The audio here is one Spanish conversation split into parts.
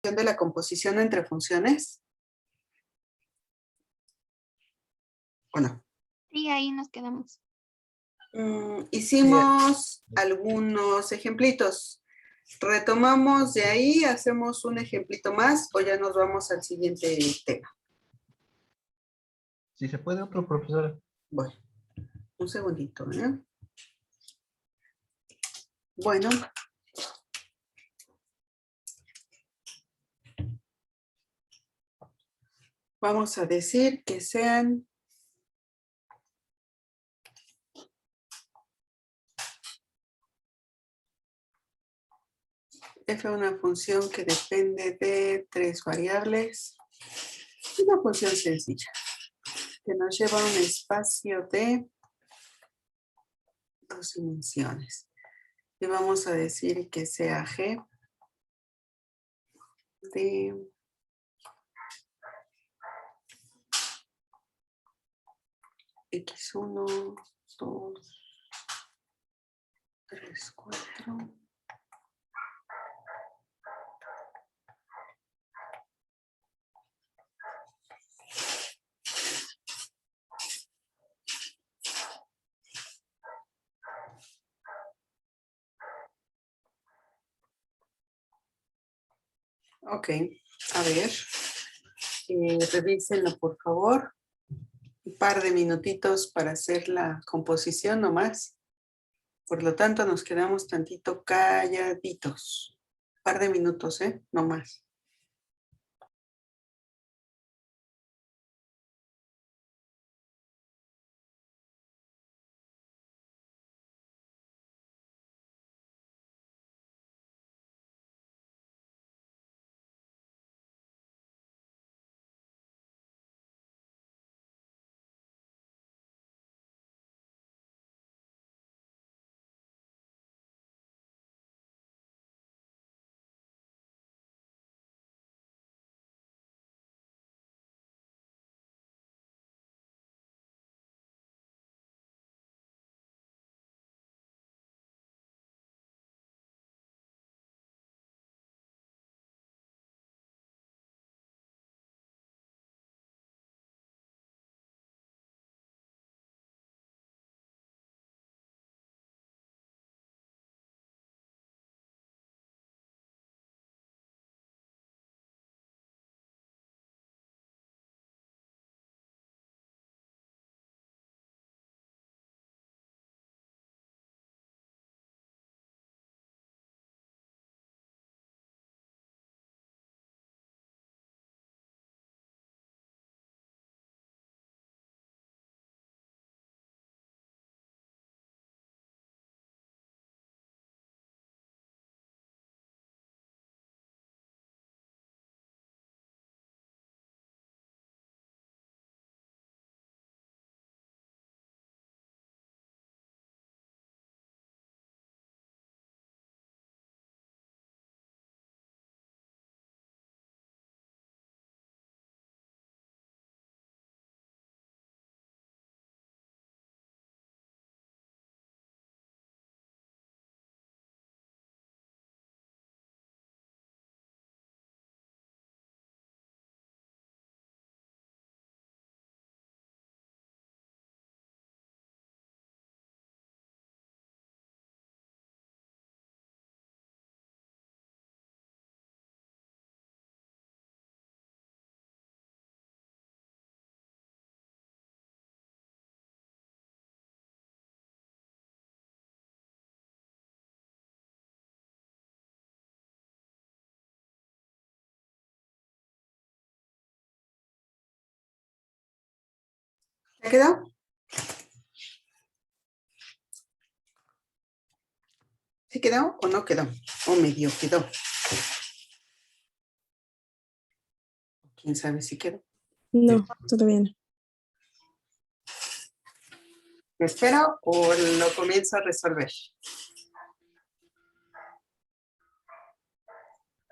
de la composición entre funciones? ¿O no? Sí, ahí nos quedamos. Hicimos algunos ejemplitos. ¿Retomamos de ahí? ¿Hacemos un ejemplito más o ya nos vamos al siguiente tema? Si se puede otro, profesora. Bueno, un segundito, ¿eh? Bueno. Vamos a decir que sean f una función que depende de 3 variables. Una función sencilla que nos lleva a un espacio de 2 dimensiones. Y vamos a decir que sea g de x1, 2, 3, 4. Ok, a ver, revísenlo por favor. Un par de minutitos para hacer la composición nomás. Por lo tanto, nos quedamos tantito calladitos. Un par de minutos, no más. ¿Ya quedó? ¿Sí quedó o no quedó? O medio quedó. ¿Quién sabe si quedó? No, todavía no. ¿Me espero o lo comienzo a resolver?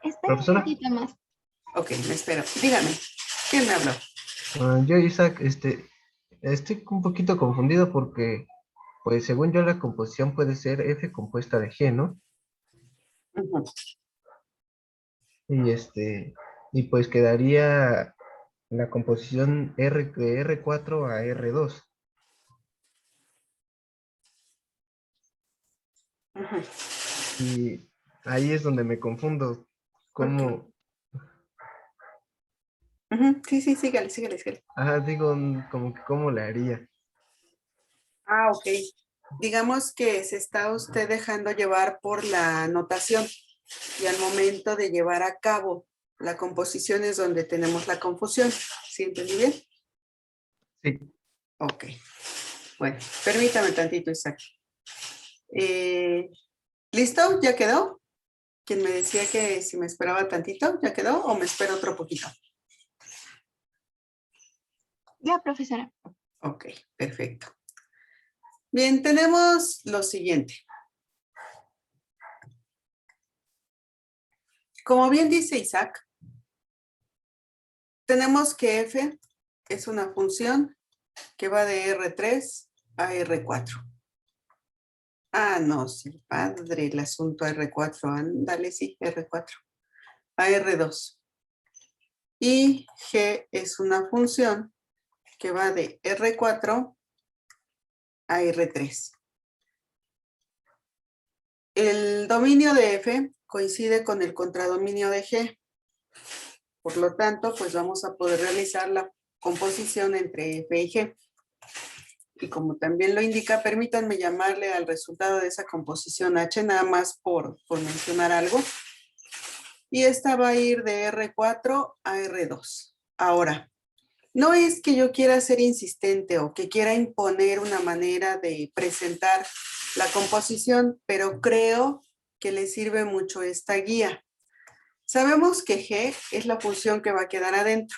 Espera un Profesora. poquito más. Ok, me espero. Dígame, ¿quién me habló? Yo, Isaac, estoy un poquito confundido porque, pues, según yo, la composición puede ser F compuesta de G, ¿no? Ujú. Y pues quedaría la composición R de R4 a R2. Ujú, Y ahí es donde me confundo. ok. ¿Cómo? Ujú, sí, sí, sígale, sígale, sígale. Digo, como que cómo le haría. Ah, ok. Digamos que se está usted dejando llevar por la notación y al momento de llevar a cabo la composición es donde tenemos la confusión. ¿Sí entendí bien? Sí. Ok. Bueno, permítame tantito, Isaac. ¿Listo? ¿Ya quedó? Quien me decía que si me esperaba tantito, ¿ya quedó o me espero otro poquito? Ya, profesora. Ok, perfecto. Bien, tenemos lo siguiente. Como bien dice Isaac, tenemos que f es una función que va de R3 a R4. Ah, no, sí, padre, el asunto R4. Ándale, sí, R4. A R2. Y G es una función que va de R4 a R3. El dominio de F coincide con el contradominio de G. Por lo tanto, pues vamos a poder realizar la composición entre F y G. Y como también lo indica, permítanme llamarle al resultado de esa composición H, nada más por mencionar algo. Y esta va a ir de R4 a R2. Ahora, no es que yo quiera ser insistente o que quiera imponer una manera de presentar la composición, pero creo que le sirve mucho esta guía. Sabemos que G es la función que va a quedar adentro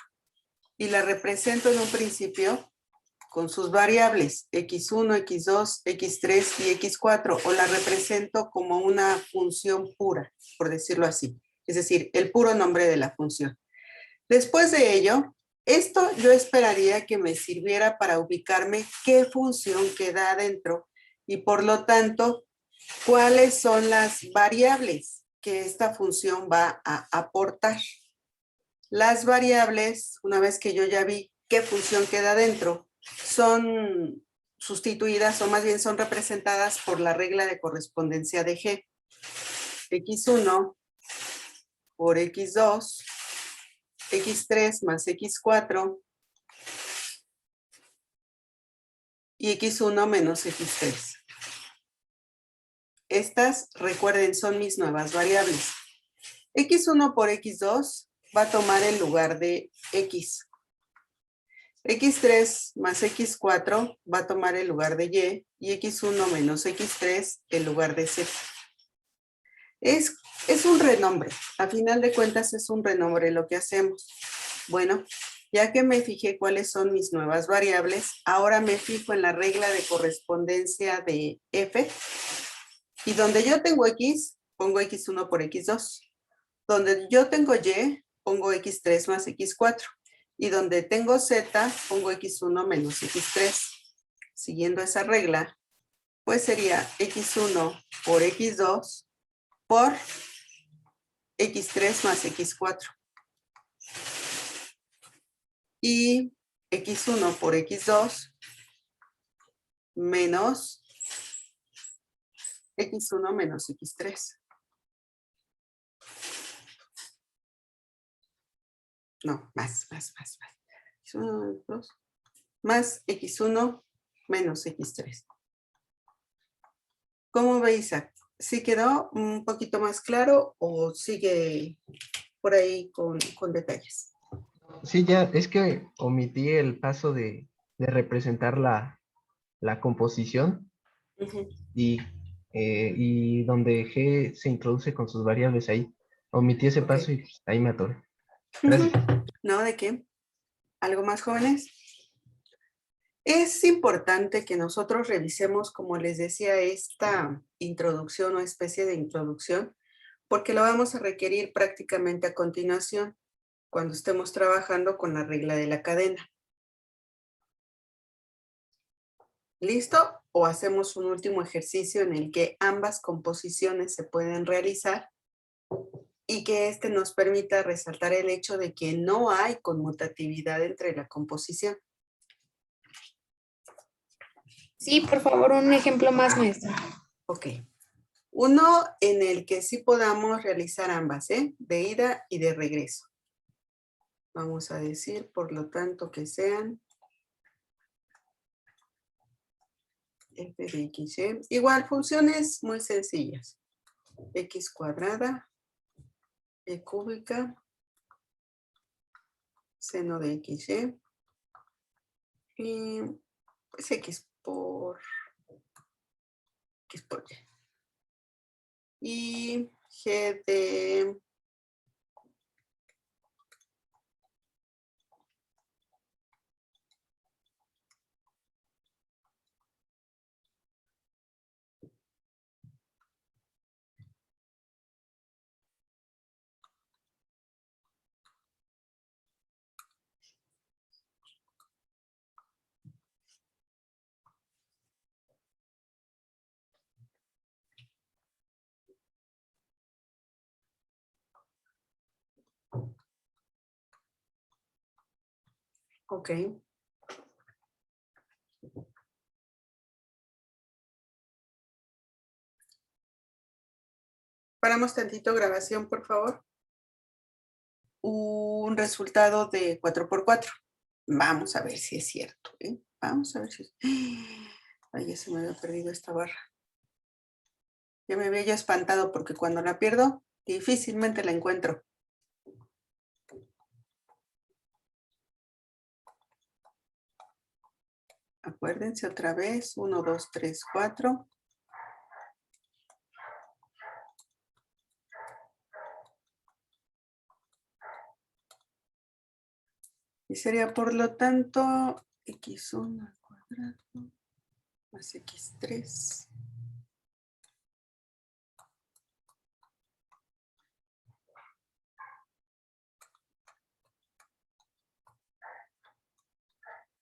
y la represento en un principio con sus variables x1, x2, x3 y x4, o la represento como una función pura, por decirlo así. Es decir, el puro nombre de la función. Después de ello, esto yo esperaría que me sirviera para ubicarme qué función queda adentro y por lo tanto, cuáles son las variables que esta función va a aportar. Las variables, una vez que yo ya vi qué función queda adentro, son sustituidas o más bien son representadas por la regla de correspondencia de G. X1 por X2, X3 más X4 y X1 menos X3. Estas, recuerden, son mis nuevas variables. X1 por X2 va a tomar el lugar de X. X3 más X4 va a tomar el lugar de Y X1 menos X3 el lugar de Z. Es un renombre, a final de cuentas es un renombre lo que hacemos. Bueno, ya que me fijé cuáles son mis nuevas variables, ahora me fijo en la regla de correspondencia de F y donde yo tengo X, pongo X1 por X2. Donde yo tengo Y, pongo X3 más X4. Y donde tengo Z, pongo X1 menos X3. Siguiendo esa regla, pues sería X1 por X2 por X3 más X4. Y X1 por X2 menos X1 menos X3. No, más. X1, 2, más X1 menos X3. ¿Cómo veis, Isaac? ¿Sí quedó un poquito más claro o sigue por ahí con detalles? Sí, ya, es que omití el paso de representar la composición Ujú. y, y donde G se introduce con sus variables ahí. Omití ese Ok. paso y pues, ahí me atoré. Gracias. ¿No? ¿De qué? ¿Algo más, jóvenes? Es importante que nosotros revisemos, como les decía, esta introducción o especie de introducción, porque lo vamos a requerir prácticamente a continuación, cuando estemos trabajando con la regla de la cadena. ¿Listo? O hacemos un último ejercicio en el que ambas composiciones se pueden realizar y que este nos permita resaltar el hecho de que no hay conmutatividad entre la composición. Sí, por favor, un ejemplo más, maestra. Ok. Uno en el que sí podamos realizar ambas, ¿eh? De ida y de regreso. Vamos a decir, por lo tanto, que sean f de x, y. Igual, funciones muy sencillas. X cuadrada, y cúbica, seno de x, y pues x por y. Y g de ok. Paramos tantito grabación, por favor. Un resultado de 4×4. Vamos a ver si es cierto, ¿eh? Vamos a ver si... Ay, ya se me había perdido esta barra. Ya me había yo espantado porque cuando la pierdo, difícilmente la encuentro. Acuérdense otra vez, 1, 2, 3, 4. Y sería, por lo tanto, x1 al cuadrado más x3.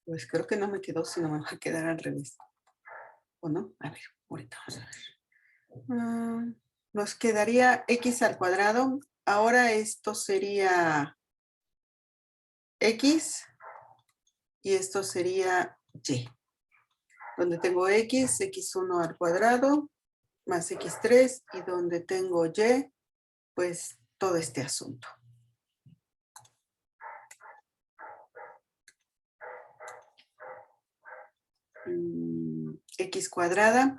Pues creo que no me quedó, sino me va a quedar al revés. ¿O no? A ver, ahorita vamos a ver. Nos quedaría x al cuadrado. Ahora esto sería x y esto sería y. Donde tengo x, x1 al cuadrado más x3 y donde tengo y, pues todo este asunto. X cuadrada.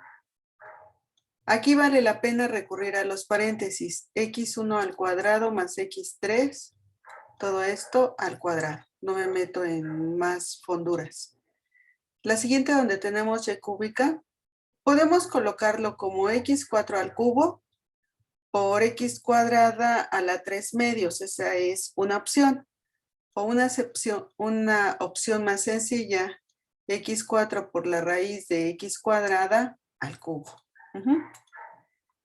Aquí vale la pena recurrir a los paréntesis. X1 al cuadrado más x3. Todo esto al cuadrado. No me meto en más fonduras. La siguiente donde tenemos y cúbica. Podemos colocarlo como x4 al cubo por x cuadrada a la 3 medios. Esa es una opción. O una opción más sencilla. X4 por la raíz de x cuadrada al cubo.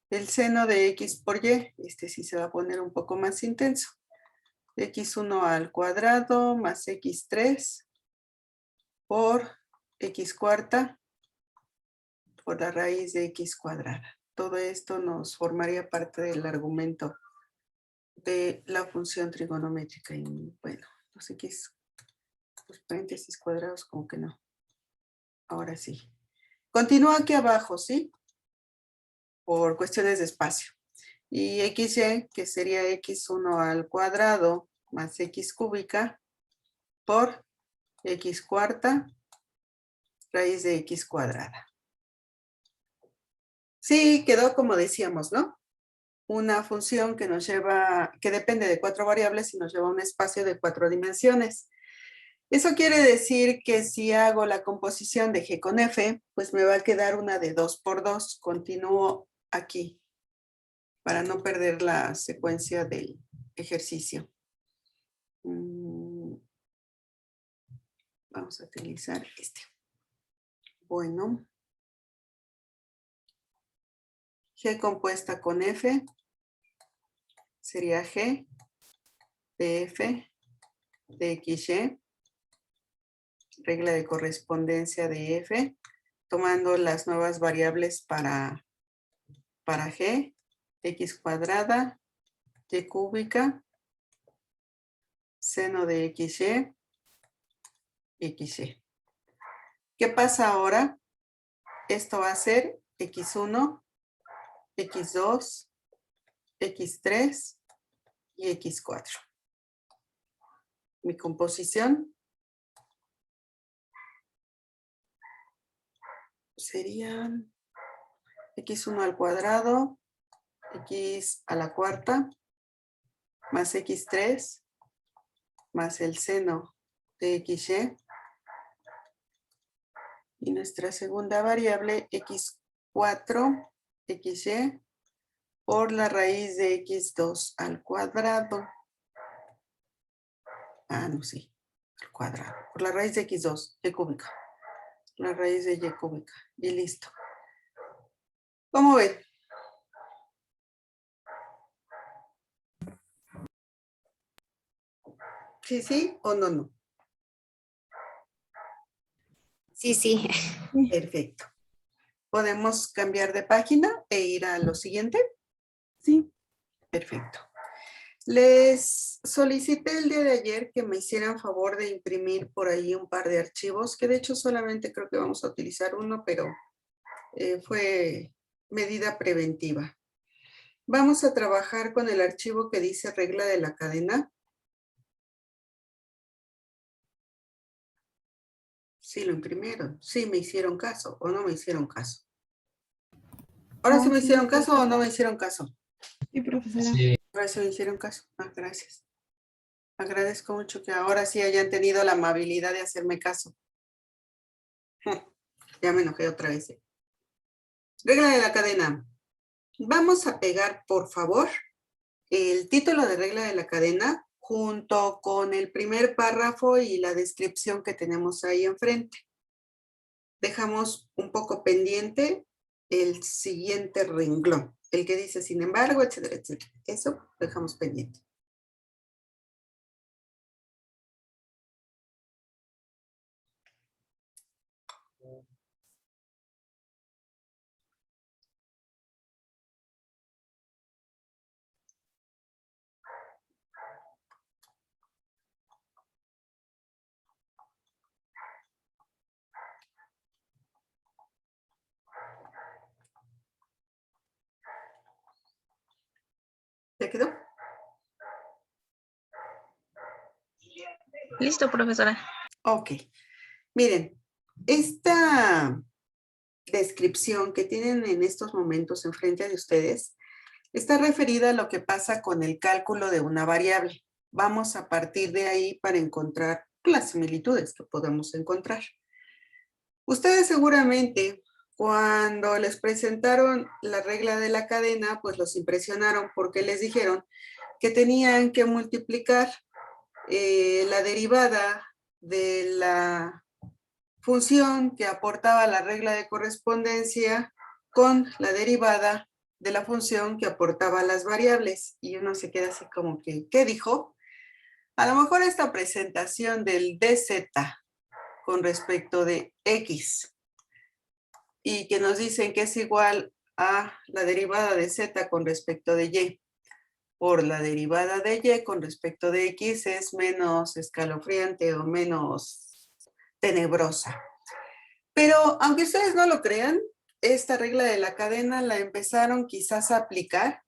El seno de x por y, este sí se va a poner un poco más intenso. X1 al cuadrado más x3 por x cuarta por la raíz de x cuadrada. Todo esto nos formaría parte del argumento de la función trigonométrica. Y bueno, los x, los paréntesis cuadrados como que no. Ahora sí. Continúa aquí abajo, ¿sí? Por cuestiones de espacio. Y xy, que sería x1 al cuadrado más x cúbica por x cuarta raíz de x cuadrada. Sí, quedó como decíamos, ¿no? Una función que nos lleva, que depende de 4 variables y nos lleva a un espacio de 4 dimensiones. Eso quiere decir que si hago la composición de g con f, pues me va a quedar una de 2×2. Continúo aquí para no perder la secuencia del ejercicio. Vamos a utilizar este. Bueno. G compuesta con f sería g de f de xy. Regla de correspondencia de f. Tomando las nuevas variables para g. X cuadrada, y cúbica, seno de XY, XY. ¿Qué pasa ahora? Esto va a ser X1, X2, X3 y X4. Mi composición sería X1 al cuadrado, X a la cuarta, más X3, más el seno de XY. Y nuestra segunda variable, X4, XY, por la raíz de X2 al cuadrado. Ah, no, sí, al cuadrado. Por la raíz de X2, Y cúbica. La raíz de Y cúbica. Y listo. ¿Cómo ven? ¿Sí, sí o no, no? Sí, sí. Perfecto. ¿Podemos cambiar de página e ir a lo siguiente? Sí. Perfecto. Les solicité el día de ayer que me hicieran favor de imprimir por ahí un par de archivos, que de hecho solamente creo que vamos a utilizar uno, pero fue medida preventiva. Vamos a trabajar con el archivo que dice regla de la cadena. Sí, lo imprimieron. Sí, me hicieron caso o no me hicieron caso. ¿Ahora sí me hicieron caso o no me hicieron caso? Sí, profesora. Sí, Ahora sí me hicieron caso. Ah, gracias. Agradezco mucho que ahora sí hayan tenido la amabilidad de hacerme caso. Ya me enojé otra vez. Regla de la cadena. Vamos a pegar, por favor, el título de regla de la cadena junto con el primer párrafo y la descripción que tenemos ahí enfrente. Dejamos un poco pendiente el siguiente renglón, el que dice sin embargo, etcétera, etcétera. Eso dejamos pendiente. ¿Te quedó? Listo, profesora. Ok. Miren, esta descripción que tienen en estos momentos enfrente de ustedes está referida a lo que pasa con el cálculo de una variable. Vamos a partir de ahí para encontrar las similitudes que podemos encontrar. Ustedes seguramente cuando les presentaron la regla de la cadena, pues los impresionaron porque les dijeron que tenían que multiplicar la derivada de la función que aportaba la regla de correspondencia con la derivada de la función que aportaba las variables. Y uno se queda así como que, ¿qué dijo? A lo mejor esta presentación del dz con respecto de x y que nos dicen que es igual a la derivada de z con respecto de y por la derivada de y con respecto de x es menos escalofriante o menos tenebrosa. Pero aunque ustedes no lo crean, esta regla de la cadena la empezaron quizás a aplicar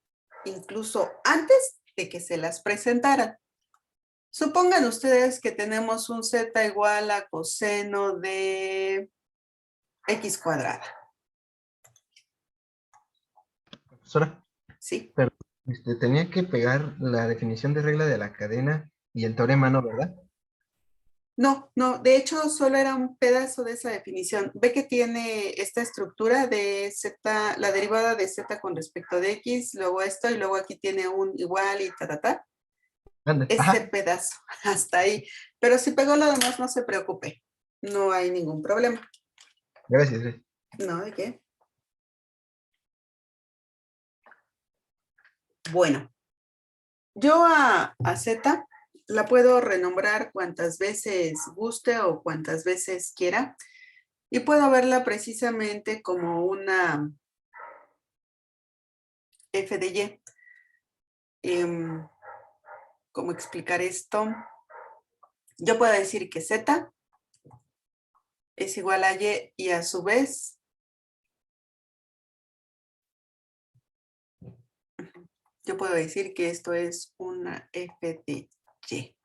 incluso antes de que se las presentaran. Supongan ustedes que tenemos un z igual a coseno de x cuadrada. profesora, ¿Sí? pero tenía que pegar la definición de regla de la cadena y el teorema, ¿no, verdad? No, no, de hecho solo era un pedazo de esa definición. Ve que tiene esta estructura de z, la derivada de z con respecto de x, luego esto y luego aquí tiene un igual y ta. Ande. Ese Ajá, pedazo, hasta ahí. Pero si pegó lo demás, no se preocupe. No hay ningún problema. gracias. No, ¿de qué? Bueno, yo a z la puedo renombrar cuantas veces guste o cuantas veces quiera. Y puedo verla precisamente como una f de y. ¿cómo explicar esto? Yo puedo decir que Z es igual a Y y a su vez yo puedo decir que esto es una f de Y.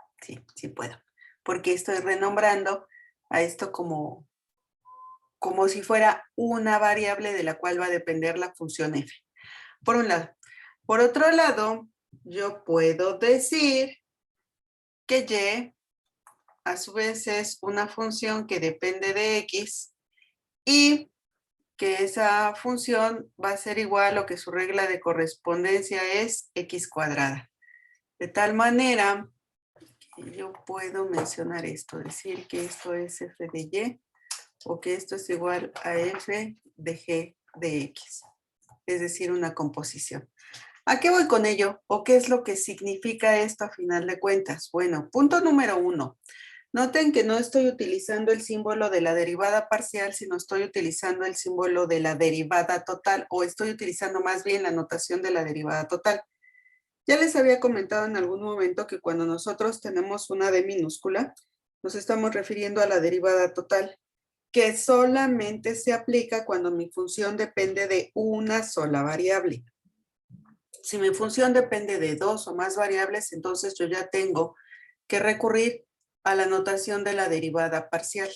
Sí puedo. Porque estoy renombrando a esto como si fuera una variable de la cual va a depender la función f. Por un lado. Por otro lado, yo puedo decir que Y a su vez es una función que depende de X y que esa función va a ser igual o que su regla de correspondencia es X cuadrada. De tal manera que yo puedo mencionar esto, decir que esto es f de Y o que esto es igual a f de G de X. Es decir, una composición. ¿A qué voy con ello? ¿O qué es lo que significa esto a final de cuentas? Bueno, punto número 1. Noten que no estoy utilizando el símbolo de la derivada parcial, sino estoy utilizando el símbolo de la derivada total, o estoy utilizando más bien la notación de la derivada total. Ya les había comentado en algún momento que cuando nosotros tenemos una D minúscula, nos estamos refiriendo a la derivada total, que solamente se aplica cuando mi función depende de una sola variable. Si mi función depende de dos o más variables, entonces yo ya tengo que recurrir a la notación de la derivada parcial.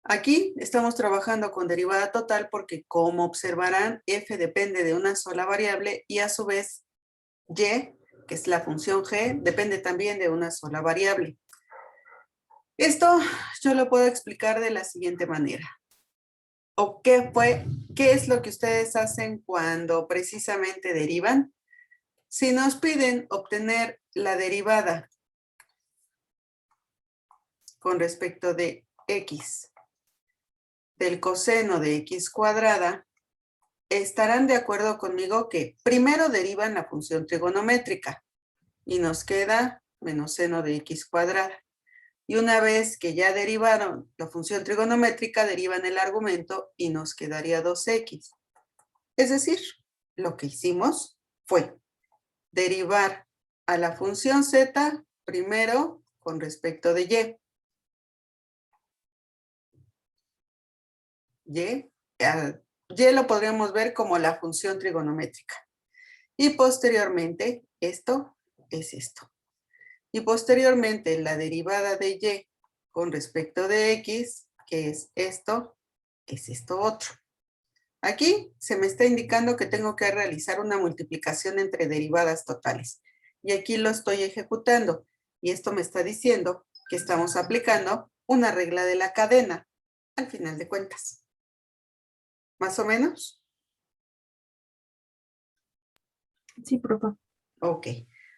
Aquí estamos trabajando con derivada total porque, como observarán, f depende de una sola variable y a su vez y, que es la función g, depende también de una sola variable. Esto yo lo puedo explicar de la siguiente manera. ¿O qué es lo que ustedes hacen cuando precisamente derivan? Si nos piden obtener la derivada con respecto de x del coseno de x cuadrada, estarán de acuerdo conmigo que primero derivan la función trigonométrica y nos queda menos seno de x cuadrada. Y una vez que ya derivaron la función trigonométrica, derivan el argumento y nos quedaría 2x. Es decir, lo que hicimos fue derivar a la función z primero con respecto de y. Y lo podríamos ver como la función trigonométrica. Y posteriormente, esto es esto. Y posteriormente, la derivada de y con respecto de x, que es esto otro. Aquí se me está indicando que tengo que realizar una multiplicación entre derivadas totales. Y aquí lo estoy ejecutando. Y esto me está diciendo que estamos aplicando una regla de la cadena al final de cuentas. ¿Más o menos? Sí, profe. Ok.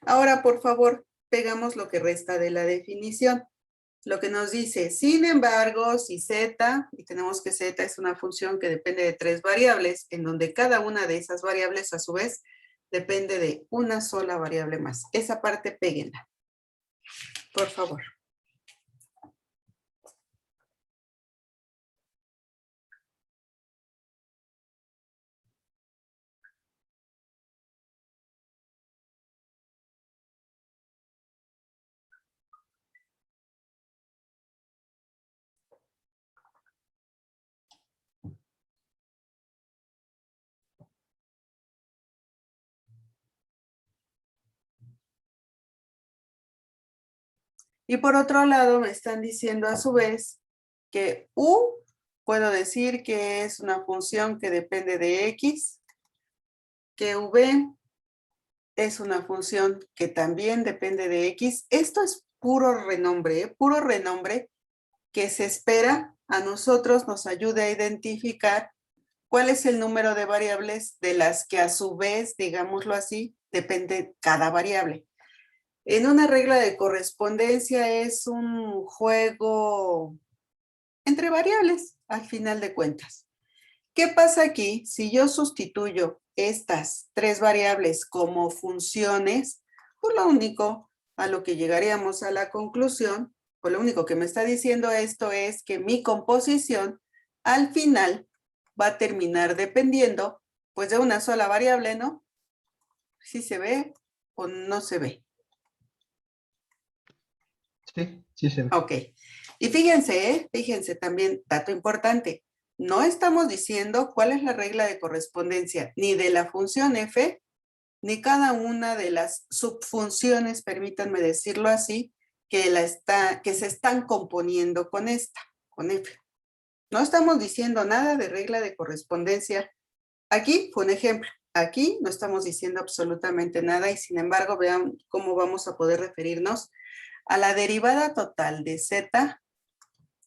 Ahora, por favor, pegamos lo que resta de la definición. Lo que nos dice, sin embargo, si z, y tenemos que z es una función que depende de 3 variables, en donde cada una de esas variables, a su vez, depende de una sola variable más. Esa parte péguenla, por favor. Y por otro lado, me están diciendo a su vez que u, puedo decir que es una función que depende de x, que v es una función que también depende de x. Esto es puro renombre que se espera a nosotros nos ayude a identificar cuál es el número de variables de las que a su vez, digámoslo así, depende cada variable. En una regla de correspondencia es un juego entre variables, al final de cuentas. ¿Qué pasa aquí? Si yo sustituyo estas 3 variables como funciones, pues lo único a lo que llegaríamos a la conclusión, o lo único que me está diciendo esto es que mi composición al final va a terminar dependiendo pues de una sola variable, ¿no? ¿Sí se ve o no se ve? Sí, sí se ve. Ok. Y fíjense, fíjense también, dato importante. No estamos diciendo cuál es la regla de correspondencia ni de la función f, ni cada una de las subfunciones, permítanme decirlo así, que se están componiendo con esta, con f. No estamos diciendo nada de regla de correspondencia. Aquí fue un ejemplo. Aquí no estamos diciendo absolutamente nada y sin embargo vean cómo vamos a poder referirnos a la derivada total de z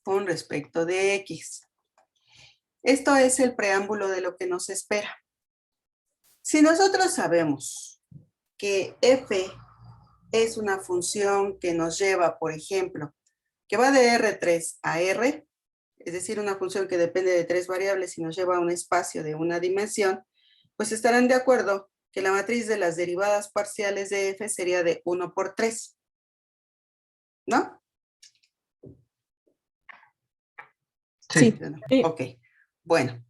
con respecto de x. Esto es el preámbulo de lo que nos espera. Si nosotros sabemos que f es una función que nos lleva, por ejemplo, que va de R3 a R, es decir, una función que depende de 3 variables y nos lleva a un espacio de una dimensión, pues estarán de acuerdo que la matriz de las derivadas parciales de f sería de 1 por 3. ¿No? Sí. Sí. Ok. Bueno,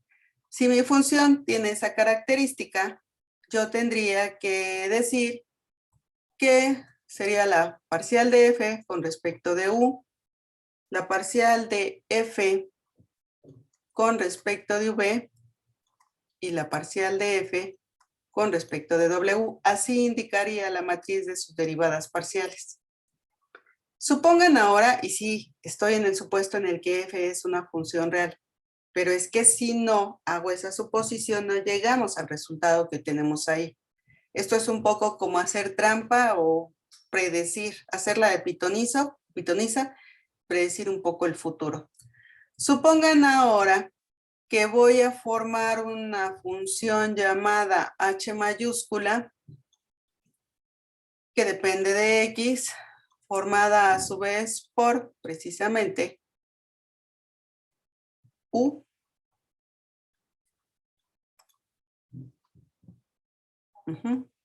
si mi función tiene esa característica, yo tendría que decir que sería la parcial de f con respecto de u, la parcial de f con respecto de v y la parcial de f con respecto de w. Así indicaría la matriz de sus derivadas parciales. Supongan ahora, y sí, estoy en el supuesto en el que f es una función real, pero es que si no hago esa suposición, no llegamos al resultado que tenemos ahí. Esto es un poco como hacer trampa o predecir, hacerla de pitoniza, predecir un poco el futuro. Supongan ahora que voy a formar una función llamada h mayúscula que depende de x, formada a su vez por, precisamente, u,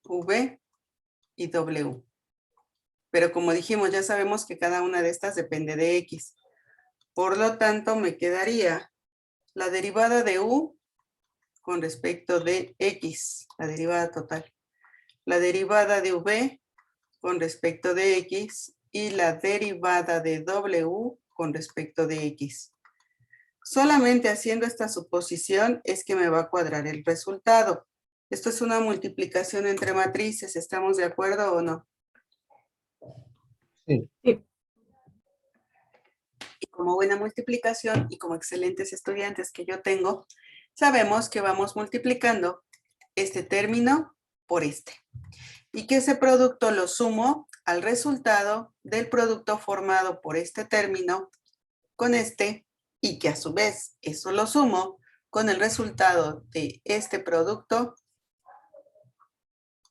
v y w. Pero como dijimos, ya sabemos que cada una de estas depende de x. Por lo tanto, me quedaría la derivada de u con respecto de x, la derivada total. La derivada de v con respecto de x y la derivada de w con respecto de x. Solamente haciendo esta suposición es que me va a cuadrar el resultado. Esto es una multiplicación entre matrices, ¿estamos de acuerdo o no? Sí. Sí. Y como buena multiplicación y como excelentes estudiantes que yo tengo, sabemos que vamos multiplicando este término por este. Y que ese producto lo sumo al resultado del producto formado por este término con este, y que a su vez eso lo sumo con el resultado de este producto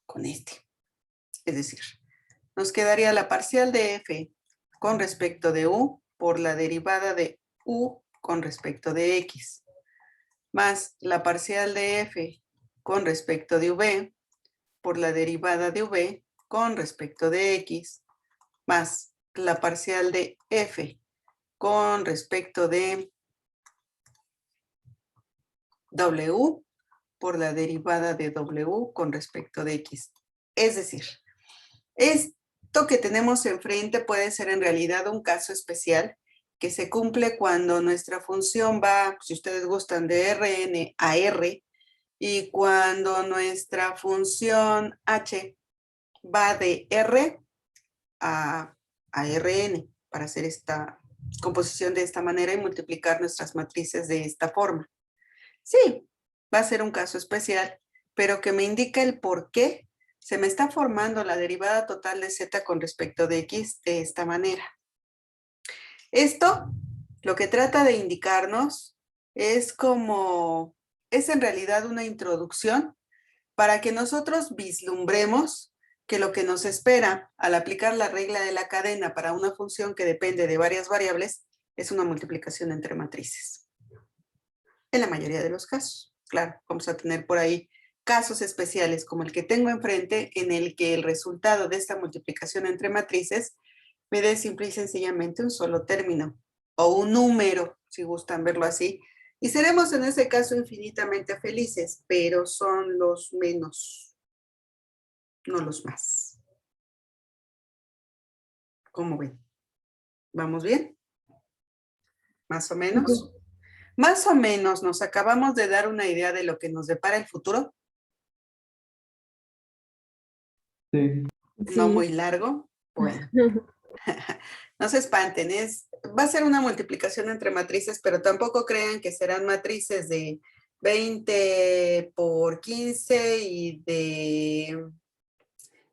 con este. Es decir, nos quedaría la parcial de f con respecto de u por la derivada de u con respecto de x, más la parcial de f con respecto de v por la derivada de v con respecto de x, más la parcial de f con respecto de w por la derivada de w con respecto de x. Es decir, esto que tenemos enfrente puede ser en realidad un caso especial que se cumple cuando nuestra función va, si ustedes gustan, de Rn a R, y cuando nuestra función h va de R a Rn, para hacer esta composición de esta manera y multiplicar nuestras matrices de esta forma. Sí, va a ser un caso especial, pero que me indica el por qué se me está formando la derivada total de z con respecto de x de esta manera. Esto lo que trata de indicarnos es en realidad una introducción para que nosotros vislumbremos que lo que nos espera al aplicar la regla de la cadena para una función que depende de varias variables es una multiplicación entre matrices. En la mayoría de los casos. Claro, vamos a tener por ahí casos especiales como el que tengo enfrente, en el que el resultado de esta multiplicación entre matrices me dé simple y sencillamente un solo término o un número, si gustan verlo así, y seremos en ese caso infinitamente felices, pero son los menos. no los más. ¿Cómo ven? ¿Vamos bien? ¿Más o menos? Más o menos nos acabamos de dar una idea de lo que nos depara el futuro. Sí. No muy largo. Bueno, no se espanten, va a ser una multiplicación entre matrices, pero tampoco crean que serán matrices de 20 por 15 y de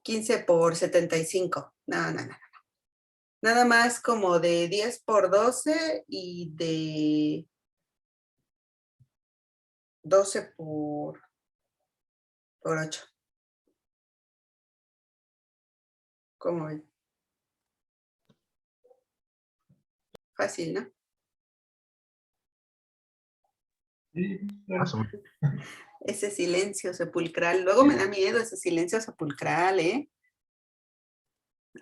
15 por 75. No, no, no. Nada más como de 10 por 12 y de 12 por 8. ¿Cómo ven? Fácil, ¿no? Sí, Más o menos. Ese silencio sepulcral. Luego me da miedo ese silencio sepulcral, ¿eh?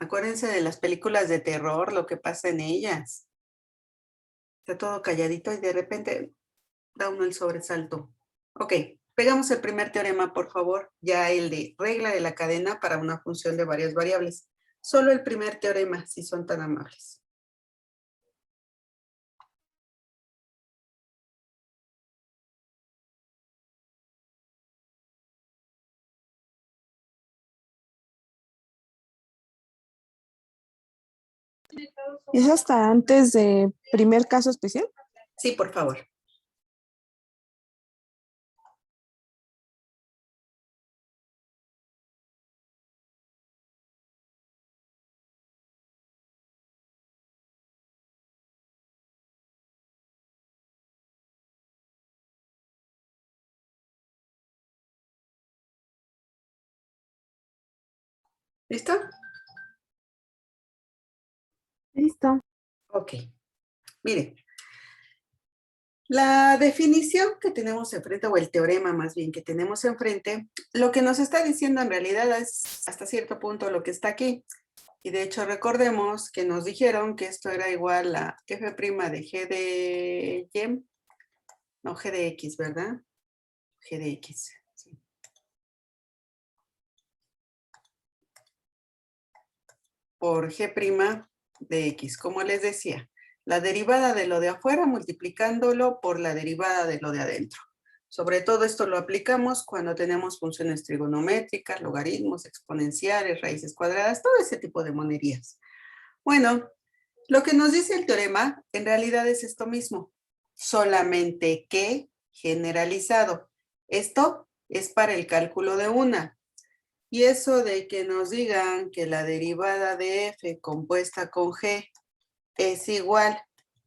Acuérdense de las películas de terror, lo que pasa en ellas. Está todo calladito y de repente da uno el sobresalto. Ok, pegamos el primer teorema, por favor. Ya el de regla de la cadena para una función de varias variables. Solo el primer teorema, si son tan amables. ¿Es hasta antes de primer caso especial? Sí, por favor. ¿Listo? Listo. Ok. Miren, la definición que tenemos enfrente, o el teorema más bien que tenemos enfrente, lo que nos está diciendo en realidad es hasta cierto punto lo que está aquí. Y de hecho recordemos que nos dijeron que esto era igual a f' de g de y, no g de x, ¿verdad? G de x. Sí. Por g' de x, como les decía, la derivada de lo de afuera multiplicándolo por la derivada de lo de adentro. Sobre todo esto lo aplicamos cuando tenemos funciones trigonométricas, logaritmos, exponenciales, raíces cuadradas, todo ese tipo de monerías. Bueno, lo que nos dice el teorema en realidad es esto mismo, solamente que generalizado. Esto es para el cálculo de una. Y eso de que nos digan que la derivada de f compuesta con g es igual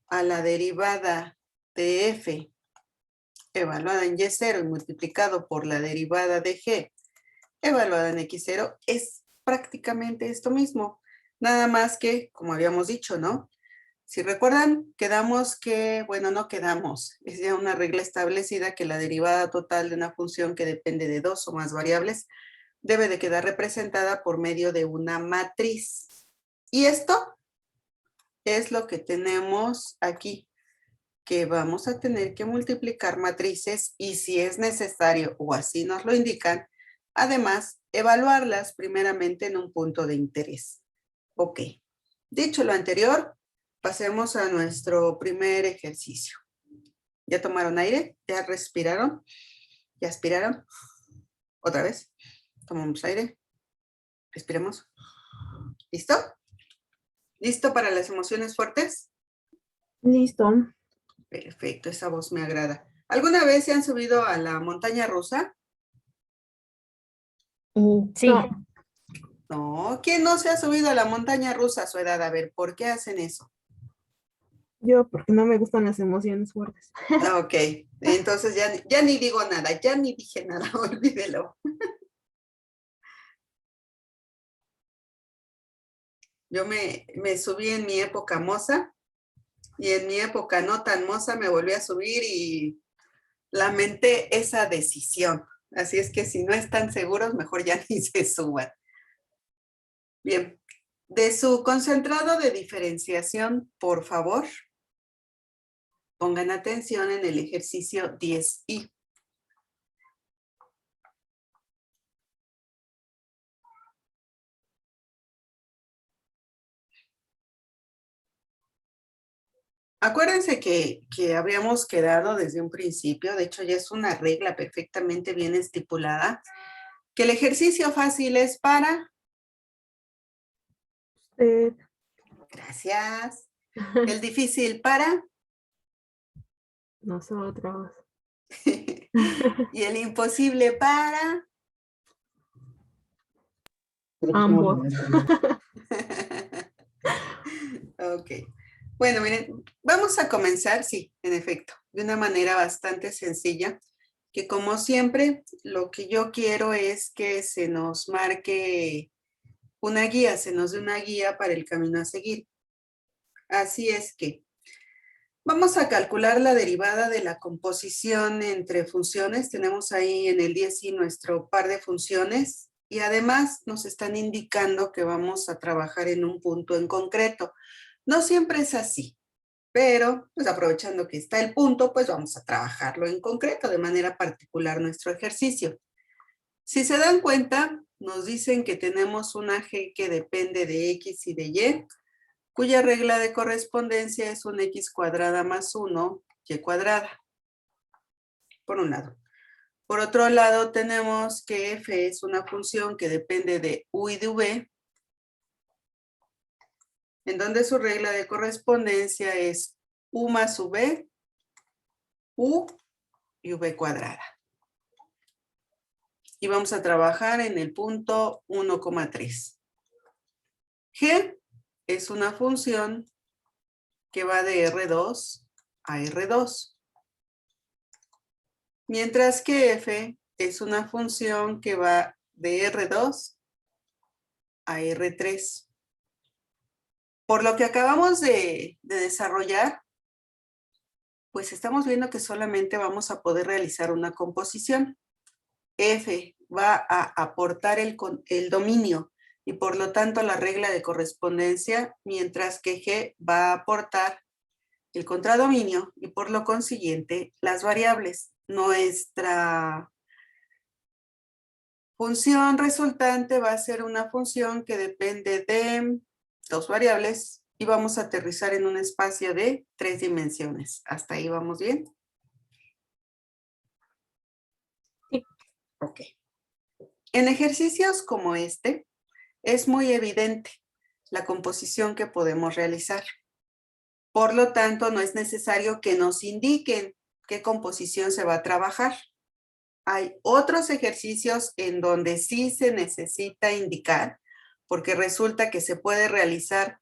a la derivada de f evaluada en y0 y multiplicado por la derivada de g evaluada en x0 es prácticamente esto mismo. Nada más que, como habíamos dicho, ¿no? Si recuerdan, quedamos que, bueno, no quedamos, es ya una regla establecida que la derivada total de una función que depende de dos o más variables debe de quedar representada por medio de una matriz. Y esto es lo que tenemos aquí, que vamos a tener que multiplicar matrices y si es necesario o así nos lo indican, además, evaluarlas primeramente en un punto de interés. Ok, dicho lo anterior, pasemos a nuestro primer ejercicio. ¿Ya tomaron aire? ¿Ya respiraron? ¿Ya aspiraron? ¿Otra vez? Tomamos aire. Respiremos. ¿Listo? ¿Listo para las emociones fuertes? Listo. Perfecto, esa voz me agrada. ¿Alguna vez se han subido a la montaña rusa? Sí. No, No, ¿quién no se ha subido a la montaña rusa a su edad? A ver, ¿por qué hacen eso? yo porque no me gustan las emociones fuertes. Ok, entonces ya ni digo nada, ya ni dije nada, olvídelo. Yo me subí en mi época moza y en mi época no tan moza me volví a subir y lamenté esa decisión. Así es que si no están seguros, mejor ya ni se suban. Bien, de su concentrado de diferenciación, por favor, pongan atención en el ejercicio 10i. Acuérdense que habíamos quedado desde un principio, de hecho ya es una regla perfectamente bien estipulada, que el ejercicio fácil es para... Gracias. El difícil para... Nosotros. Y el imposible para... Creo que Ambos. estamos en Ok. Bueno, miren, vamos a comenzar, sí, en efecto, de una manera bastante sencilla, que como siempre, lo que yo quiero es que se nos marque una guía, se nos dé una guía para el camino a seguir. Así es que vamos a calcular la derivada de la composición entre funciones. Tenemos ahí en el 10 y nuestro par de funciones y además nos están indicando que vamos a trabajar en un punto en concreto. No siempre es así, pero pues aprovechando que está el punto, pues vamos a trabajarlo en concreto, de manera particular nuestro ejercicio. Si se dan cuenta, nos dicen que tenemos una g que depende de x y de y, cuya regla de correspondencia es un x cuadrada más 1 y cuadrada, por un lado. Por otro lado, tenemos que f es una función que depende de u y de v, en donde su regla de correspondencia es u más v, u y v cuadrada. Y vamos a trabajar en el punto 1,3. G es una función que va de R2 a R2. Mientras que F es una función que va de R2 a R3. Por lo que acabamos de desarrollar, pues estamos viendo que solamente vamos a poder realizar una composición. F va a aportar el dominio y por lo tanto la regla de correspondencia, mientras que G va a aportar el contradominio y por lo consiguiente las variables. Nuestra función resultante va a ser una función que depende de dos variables y vamos a aterrizar en un espacio de 3 dimensiones. ¿Hasta ahí vamos bien? Sí. Ok. En ejercicios como este, es muy evidente la composición que podemos realizar. Por lo tanto, no es necesario que nos indiquen qué composición se va a trabajar. Hay otros ejercicios en donde sí se necesita indicar, porque resulta que se pueden realizar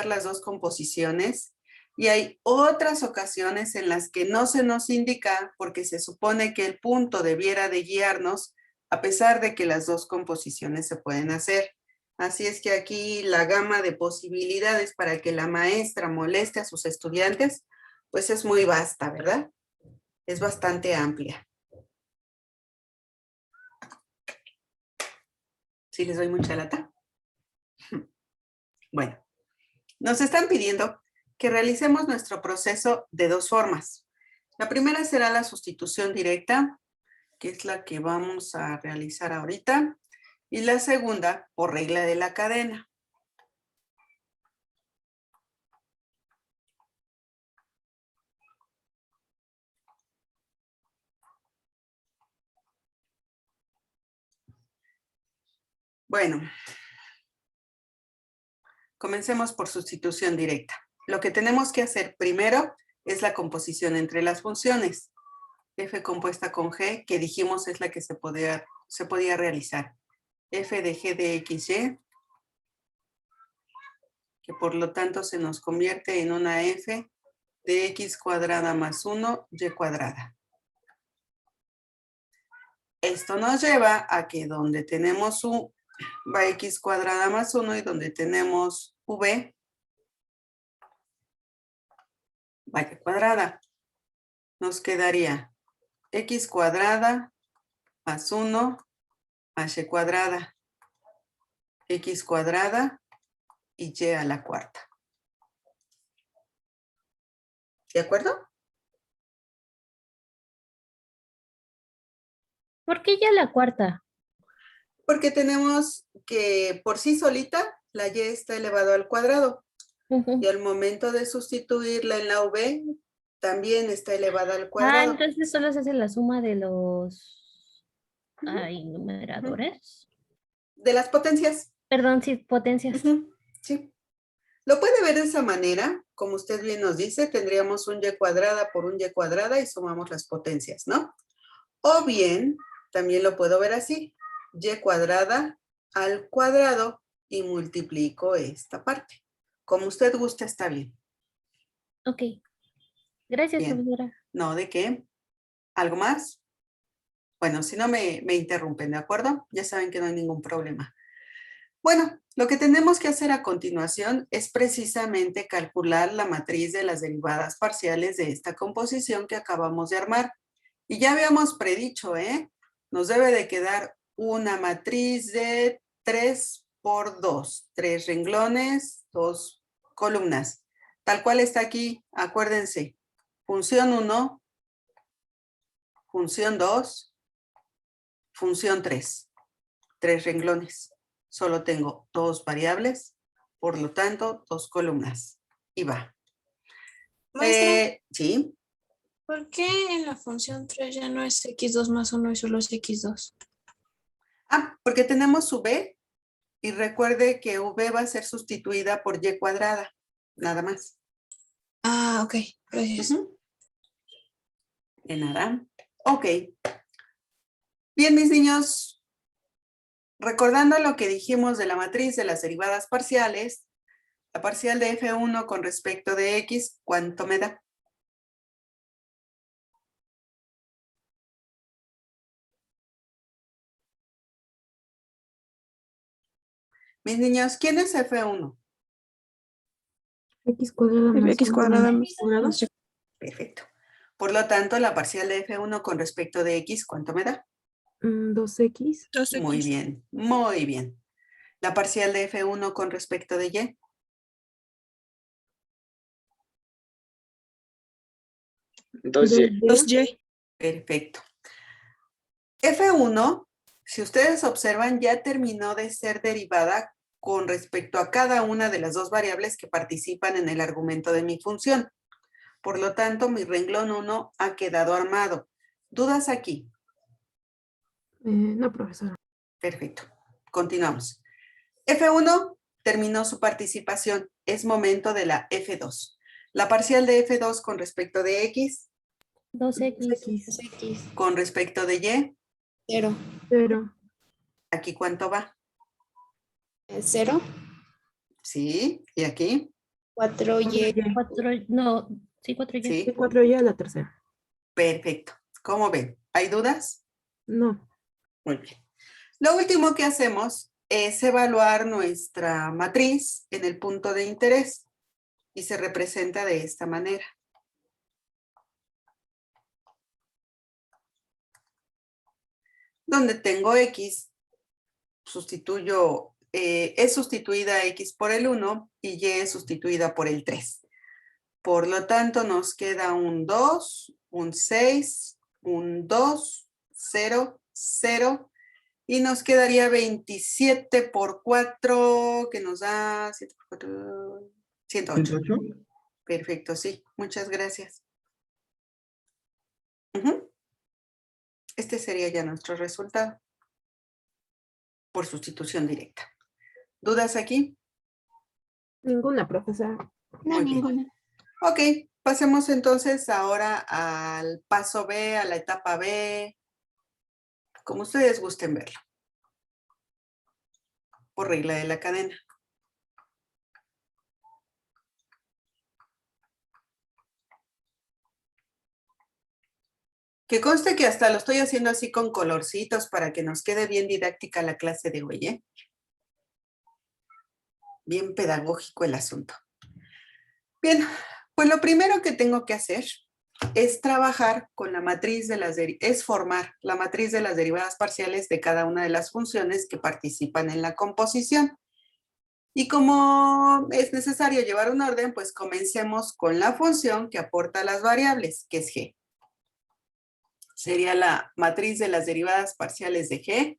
las dos composiciones, y hay otras ocasiones en las que no se nos indica porque se supone que el punto debiera de guiarnos a pesar de que las dos composiciones se pueden hacer. Así es que aquí la gama de posibilidades para que la maestra moleste a sus estudiantes, pues es muy vasta, ¿verdad? Es bastante amplia. ¿Sí les doy mucha lata? Bueno, nos están pidiendo que realicemos nuestro proceso de dos formas. La primera será la sustitución directa, que es la que vamos a realizar ahorita, y la segunda por regla de la cadena. Bueno, comencemos por sustitución directa. Lo que tenemos que hacer primero es la composición entre las funciones. F compuesta con G, que dijimos es la que se podía realizar. F de G de XY, que por lo tanto se nos convierte en una F de X cuadrada más 1, Y cuadrada. Esto nos lleva a que donde tenemos U va X cuadrada más 1 y donde tenemos V va Y cuadrada. Nos quedaría X cuadrada más 1 más Y cuadrada. X cuadrada y Y a la cuarta. ¿De acuerdo? ¿Por qué ya la cuarta? Porque tenemos que por sí solita la Y está elevado al cuadrado. Ujú. Y al momento de sustituirla en la V, también está elevada al Ah, cuadrado. entonces solo se hace la suma de los Ujú. numeradores. De las potencias. Perdón, sí, potencias. Ujú, sí. Lo puede ver de esa manera, como usted bien nos dice, tendríamos un y cuadrada por un y cuadrada y sumamos las potencias, ¿no? O bien, también lo puedo ver así, y cuadrada al cuadrado y multiplico esta parte. Como usted guste, está bien. Ok. Gracias, Bien. profesora. No, ¿de qué? ¿Algo más? Bueno, si no me interrumpen, ¿de acuerdo? Ya saben que no hay ningún problema. Bueno, lo que tenemos que hacer a continuación es precisamente calcular la matriz de las derivadas parciales de esta composición que acabamos de armar. Y ya habíamos predicho, ¿eh? Nos debe de quedar una matriz de 3 por 2, 3 renglones, 2 columnas. Tal cual está aquí, acuérdense. Función 1, función 2, función 3. 3 renglones. Solo tengo 2 variables, por lo tanto, 2 columnas. Y va. Maestra, Sí. ¿por qué en la función 3 ya no es x2 más 1 y solo es x2? Ah, porque tenemos su b y recuerde que v va a ser sustituida por y cuadrada, nada más. Ah, ok, gracias. Ujú. De nada. Ok. Bien, mis niños, recordando lo que dijimos de la matriz de las derivadas parciales, la parcial de f1 con respecto de x, ¿cuánto me da? Mis niños, ¿quién es f1? X cuadrada más X 1 cuadrada cuadrado. Perfecto. Por lo tanto, la parcial de f1 con respecto de x, ¿cuánto me da? 2x. 2x. Muy bien, muy bien. La parcial de f1 con respecto de y. 2y. 2y. Perfecto. F1, si ustedes observan, ya terminó de ser derivada con respecto a cada una de las dos variables que participan en el argumento de mi función. Por lo tanto, mi renglón 1 ha quedado armado. ¿Dudas aquí? No, profesora. Perfecto. Continuamos. F1 terminó su participación. Es momento de la F2. La parcial de F2 con respecto de X, 2x. X. con respecto de Y, 0. 0. ¿aquí cuánto va? 0. Sí, ¿y aquí? 4y. 4, no, sí, 4y. Sí, 4y a la tercera. perfecto. ¿Cómo ven? ¿Hay dudas? No. Muy bien. Lo último que hacemos es evaluar nuestra matriz en el punto de interés y se representa de esta manera. Donde tengo X, sustituyo, es sustituida X por el 1 y Y es sustituida por el 3. Por lo tanto, nos queda un 2, un 6, un 2, 0, 0. Y nos quedaría 27 por 4, que nos da 7 por 4, 108. 108. Perfecto, sí. Muchas gracias. Ujú. Este sería ya nuestro resultado por sustitución directa. ¿Dudas aquí? Ninguna, profesora. No, Muy bien. ninguna. Ok, pasemos entonces ahora al paso B, a la etapa B, como ustedes gusten verlo, por regla de la cadena. Que conste que hasta lo estoy haciendo así con colorcitos para que nos quede bien didáctica la clase de hoy, ¿eh? Bien pedagógico el asunto. Bien, pues lo primero que tengo que hacer es trabajar con la matriz de las es formar la matriz de las derivadas parciales de cada una de las funciones que participan en la composición. Y como es necesario llevar un orden, pues comencemos con la función que aporta las variables, que es G. Sería la matriz de las derivadas parciales de G,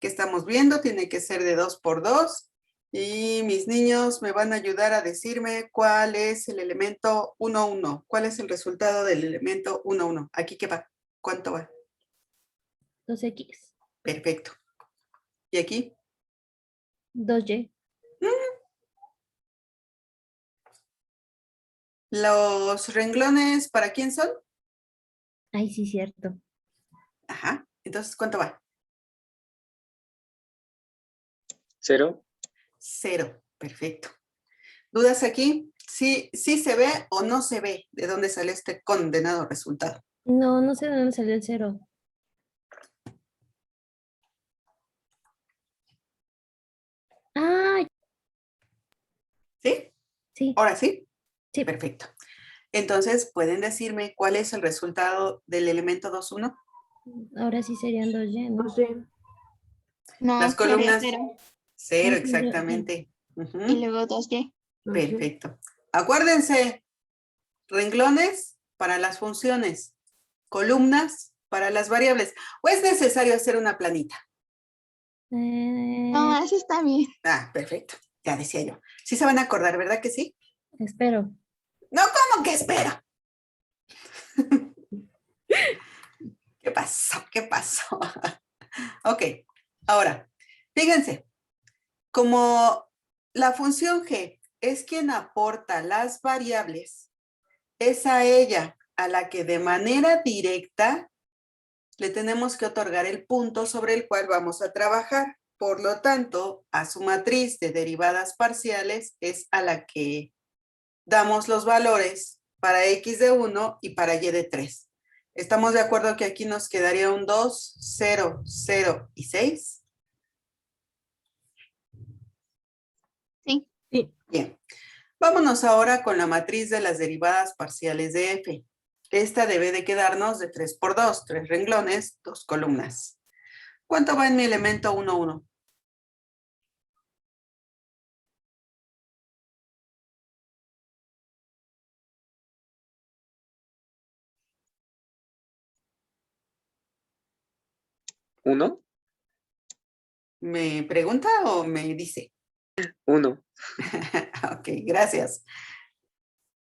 que estamos viendo, tiene que ser de 2 por 2 Y mis niños me van a ayudar a decirme cuál es el elemento 1, 1. ¿Cuál es el resultado del elemento 1, 1? ¿Aquí qué va? ¿Cuánto va? 2X. Perfecto. ¿Y aquí? 2Y. ¿Los renglones para quién son? Ay, sí, cierto. Ajá. Entonces, ¿cuánto va? 0. 0. Perfecto. ¿Dudas aquí? ¿Sí se ve o no se ve de dónde sale este condenado resultado? No, no sé de dónde salió el 0. Ah, ¿Sí? sí, ¿Ahora sí? sí. Perfecto. Entonces, ¿pueden decirme cuál es el resultado del elemento 2, 1? Ahora sí serían 2Y, ¿no? 2Y. No, Las sería columnas. 0. 0, Ah, sí, exactamente. Ujú. Y luego 2y. 2Y. Perfecto. Acuérdense, renglones para las funciones, columnas para las variables. ¿O es necesario hacer una planita? No, así está bien. Ah, perfecto. Ya decía yo. Sí se van a acordar, ¿verdad que sí? espero. No, ¿cómo que espero? ¿Qué pasó? ¿Qué pasó? Ok, ahora, fíjense, como la función g es quien aporta las variables, es a ella a la que de manera directa le tenemos que otorgar el punto sobre el cual vamos a trabajar. Por lo tanto, a su matriz de derivadas parciales es a la que damos los valores para x de 1 y para y de 3. ¿Estamos de acuerdo que aquí nos quedaría un 2, 0, 0 y 6? Sí. Sí. Bien. Vámonos ahora con la matriz de las derivadas parciales de f. Esta debe de quedarnos de 3 por 2, 3 renglones, 2 columnas. ¿Cuánto va en mi elemento 1, 1? ¿1? ¿Me pregunta o me dice? 1. Ok, gracias.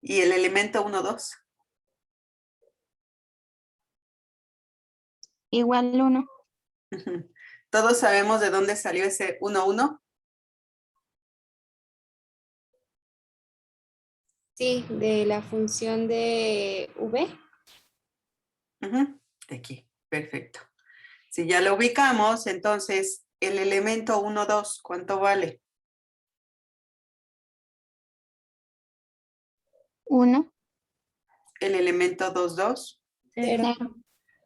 ¿Y el elemento 1, 2? Igual 1. ¿Todos sabemos de dónde salió ese 1, 1? Sí, de la función de V. De aquí, perfecto. Si ya lo ubicamos, entonces el elemento 1, 2, ¿cuánto vale? 1. El elemento 2, 2, 0. 0.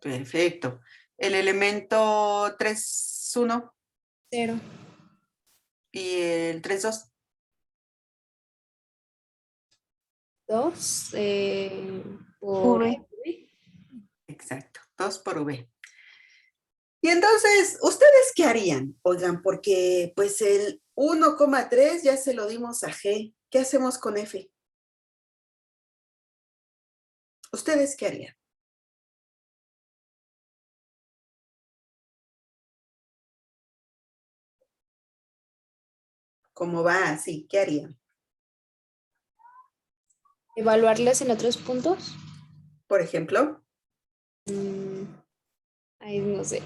perfecto. El elemento 3, 1 0. y el 3, 2. 2 por V. V. Exacto, 2 por V. Y entonces, ¿ustedes qué harían? Oigan, porque pues el 1,3 ya se lo dimos a G. ¿Qué hacemos con F? ¿Ustedes qué harían? ¿Cómo va así? ¿Qué harían? Evaluarlas en otros puntos. Por ejemplo, Ay, no sé.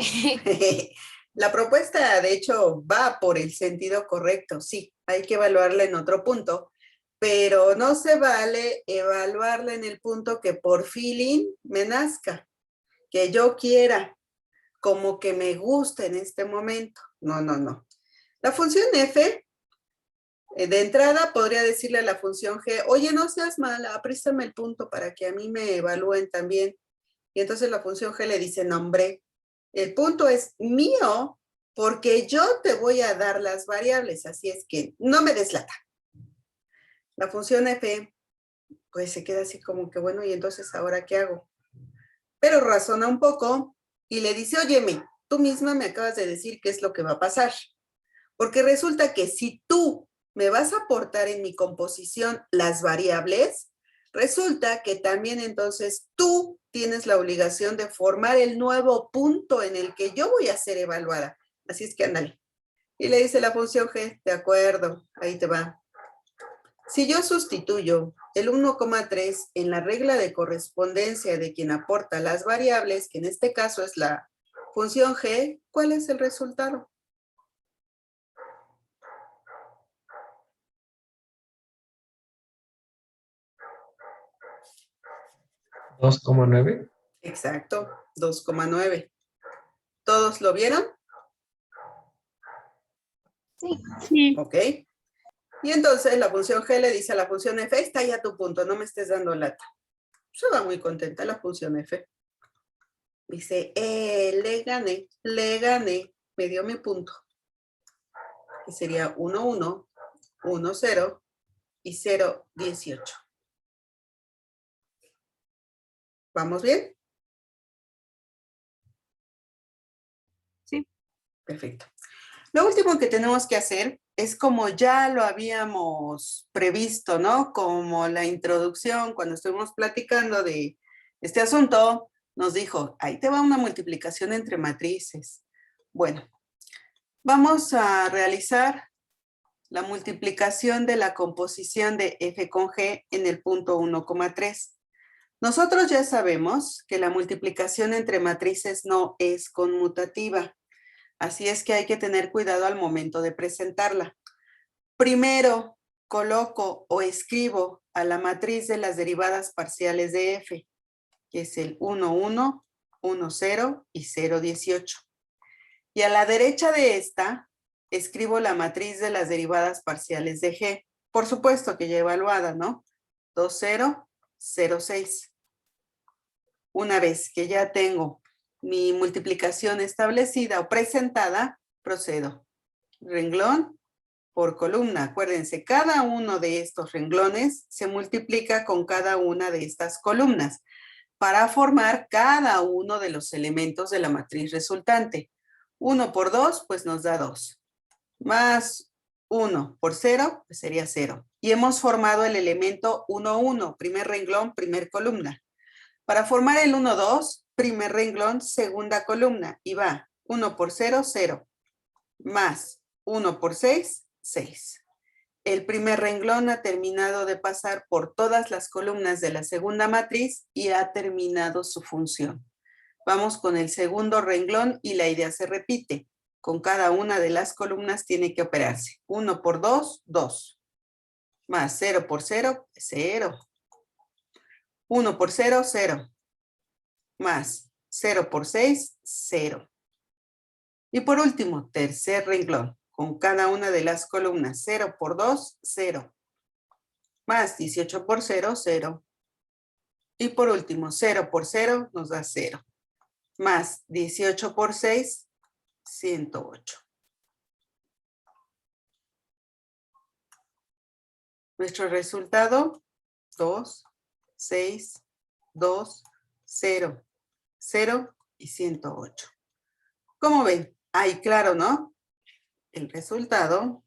la propuesta, de hecho, va por el sentido correcto. Sí, hay que evaluarla en otro punto, pero no se vale evaluarla en el punto que por feeling me nazca, que yo quiera, como que me gusta en este momento. No, no, no. La función f, de entrada, podría decirle a la función g, oye, no seas mala, préstame el punto para que a mí me evalúen también. Y entonces la función g le dice, no, hombre, el punto es mío porque yo te voy a dar las variables, así es que no me des lata. La función f, pues se queda así como que, bueno, ¿y entonces ahora qué hago? Pero razona un poco y le dice, óyeme, tú misma me acabas de decir qué es lo que va a pasar. Porque resulta que si tú me vas a aportar en mi composición las variables, resulta que también entonces tú tienes la obligación de formar el nuevo punto en el que yo voy a ser evaluada. Así es que ándale, Y le dice la función g, de acuerdo, ahí te va. Si yo sustituyo el 1,3 en la regla de correspondencia de quien aporta las variables, que en este caso es la función g, ¿cuál es el resultado? ¿2,9? Exacto, 2,9. ¿Todos lo vieron? Sí. Sí. Ok. Y entonces la función g le dice a la función f, está ya tu punto, no me estés dando lata. Se va muy contenta la función f. Dice, le gané, me dio mi punto. Que sería 1, 1, 1, 0 y 0, 18. ¿Vamos bien? Sí. Perfecto. Lo último que tenemos que hacer es como ya lo habíamos previsto, ¿no? Como la introducción, cuando estuvimos platicando de este asunto, nos dijo, ahí te va una multiplicación entre matrices. Bueno, vamos a realizar la multiplicación de la composición de f con g en el punto 1,3. Nosotros ya sabemos que la multiplicación entre matrices no es conmutativa. Así es que hay que tener cuidado al momento de presentarla. Primero, coloco o escribo a la matriz de las derivadas parciales de f, que es el 1, 1, 1, 0 y 0, 18. Y a la derecha de esta, escribo la matriz de las derivadas parciales de g. Por supuesto que ya evaluada, ¿no? 2, 0, 0, 6. Una vez que ya tengo mi multiplicación establecida o presentada, procedo. Renglón por columna. Acuérdense, cada uno de estos renglones se multiplica con cada una de estas columnas para formar cada uno de los elementos de la matriz resultante. 1 por 2, pues nos da 2. Más 1 por 0, pues sería 0. Y hemos formado el elemento 1, 1, primer renglón, primer columna. Para formar el 1, 2, primer renglón, segunda columna. Y va 1 por 0, 0. Más 1 por 6, 6. El primer renglón ha terminado de pasar por todas las columnas de la segunda matriz y ha terminado su función. Vamos con el segundo renglón y la idea se repite. Con cada una de las columnas tiene que operarse. 1 por 2, 2. Más 0 por 0, 0. 1 por 0, 0. Más 0 por 6, 0. Y por último, tercer renglón. Con cada una de las columnas, 0 por 2, 0. Más 18 por 0, 0. Y por último, 0 por 0 nos da 0. Más 18 por 6, 108. Nuestro resultado, 2, 6, 2, 0, 0 y 108. ¿Cómo ven? Ahí claro, ¿no? El resultado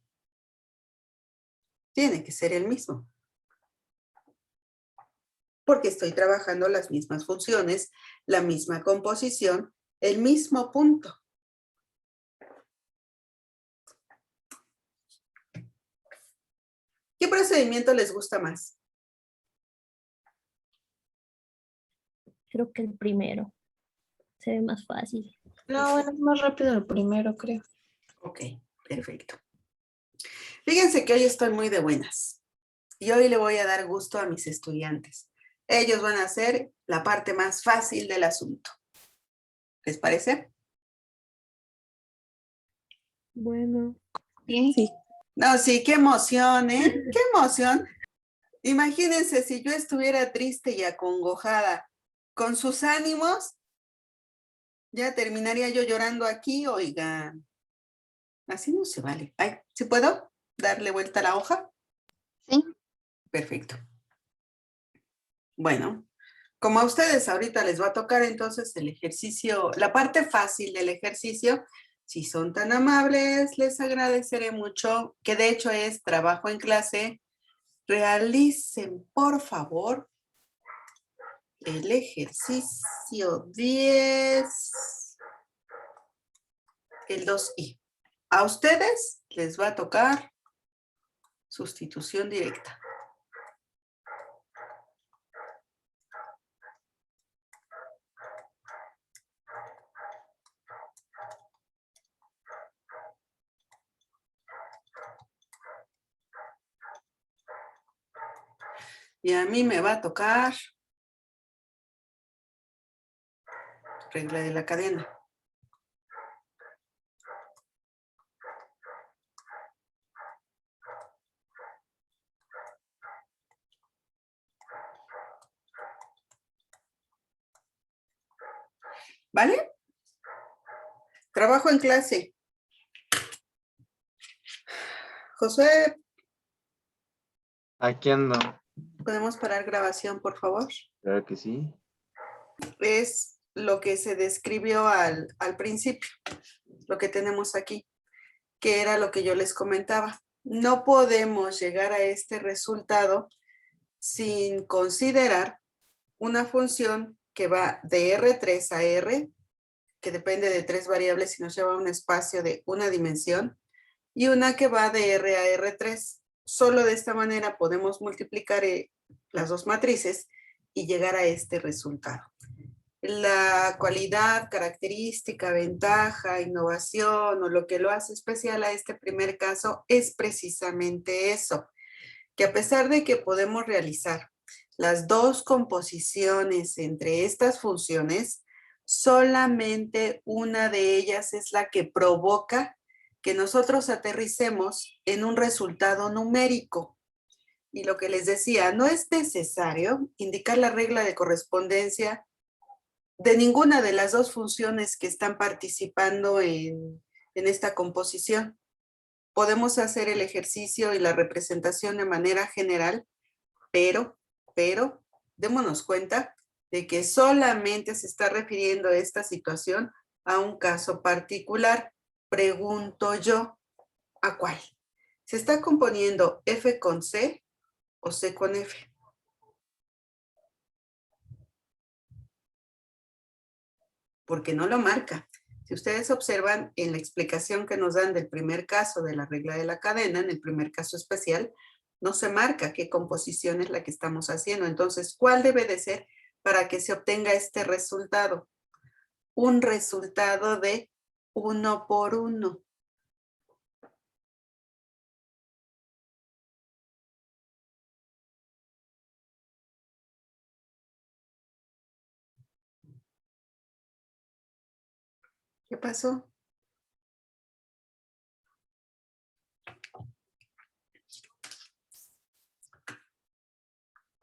tiene que ser el mismo. Porque estoy trabajando las mismas funciones, la misma composición, el mismo punto. ¿Qué procedimiento les gusta más? Creo que el primero. Se ve más fácil. No, bueno, es más rápido el primero, creo. Ok, perfecto. Fíjense que hoy estoy muy de buenas. Y hoy le voy a dar gusto a mis estudiantes. Ellos van a hacer la parte más fácil del asunto. ¿Les parece? Bueno, Sí. Sí. No, sí, qué emoción, ¿eh? ¡Qué emoción! Imagínense si yo estuviera triste y acongojada con sus ánimos, ya terminaría yo llorando aquí, oigan. Así no se vale. Ay, ¿sí puedo darle vuelta a la hoja? Sí. Perfecto. Bueno, como a ustedes ahorita les va a tocar entonces el ejercicio, la parte fácil del ejercicio, si son tan amables, les agradeceré mucho, que de hecho es trabajo en clase. Realicen, por favor, el ejercicio 10, el 2i. A ustedes les va a tocar sustitución directa. Y a mí me va a tocar regla de la cadena. ¿Vale? Trabajo en clase. Josué, Aquí ando. ¿podemos parar grabación, por favor? Claro que sí. Es lo que se describió al principio, lo que tenemos aquí, que era lo que yo les comentaba. No podemos llegar a este resultado sin considerar una función que va de R3 a R, que depende de 3 variables y nos lleva a un espacio de una dimensión, y una que va de R a R3. Solo de esta manera podemos multiplicar las dos matrices y llegar a este resultado. La cualidad, característica, ventaja, innovación o lo que lo hace especial a este primer caso es precisamente eso, que a pesar de que podemos realizar las dos composiciones entre estas funciones, solamente una de ellas es la que provoca que nosotros aterricemos en un resultado numérico. Y lo que les decía, no es necesario indicar la regla de correspondencia de ninguna de las dos funciones que están participando en esta composición. Podemos hacer el ejercicio y la representación de manera general, pero démonos cuenta de que solamente se está refiriendo esta situación a un caso particular. Pregunto yo, ¿a cuál? ¿Se está componiendo F con C o C con F? Porque no lo marca. Si ustedes observan en la explicación que nos dan del primer caso de la regla de la cadena, en el primer caso especial, no se marca qué composición es la que estamos haciendo. Entonces, ¿cuál debe de ser para que se obtenga este resultado? Un resultado de 1 por 1. ¿Qué pasó?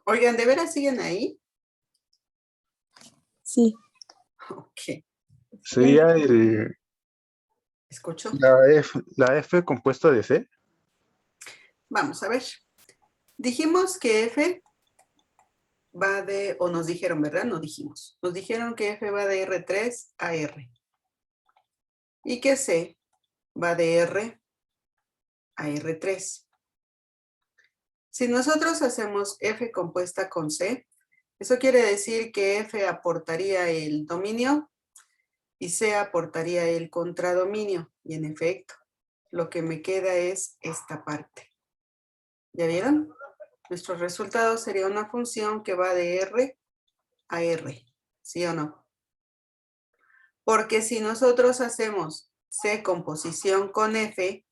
Oigan, ¿de veras siguen ahí? Sí. Ok. Sería ¿Escucho? la F compuesta de C. Vamos a ver. Dijimos que F va de, o nos dijeron, ¿verdad? No dijimos. Nos dijeron que F va de R3 a R. Y que C va de R a R3. Si nosotros hacemos F compuesta con C, eso quiere decir que F aportaría el dominio y C aportaría el contradominio. Y en efecto, lo que me queda es esta parte. ¿Ya vieron? Nuestro resultado sería una función que va de R a R. ¿Sí o no? Porque si nosotros hacemos C composición con F,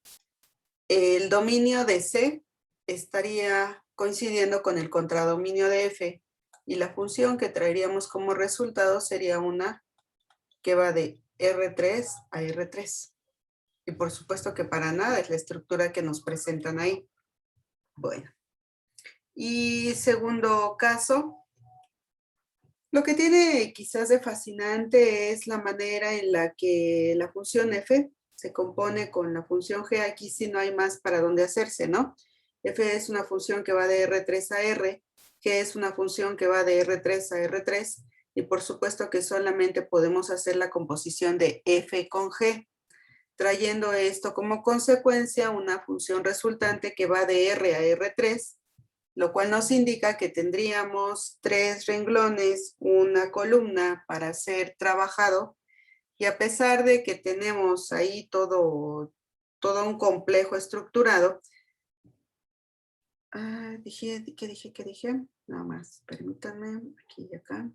el dominio de C estaría coincidiendo con el contradominio de F y la función que traeríamos como resultado sería una que va de R3 a R3. Y por supuesto que para nada es la estructura que nos presentan ahí. Bueno. Y segundo caso, lo que tiene quizás de fascinante es la manera en la que la función f se compone con la función g. Aquí sí no hay más para dónde hacerse, ¿no? F es una función que va de R3 a R, G es una función que va de R3 a R3, y por supuesto que solamente podemos hacer la composición de F con G, trayendo esto como consecuencia una función resultante que va de R a R3, lo cual nos indica que tendríamos 3 renglones, una columna para ser trabajado, y a pesar de que tenemos ahí todo todo un complejo estructurado. ¿Qué dije? Nada más, permítanme, aquí y acá.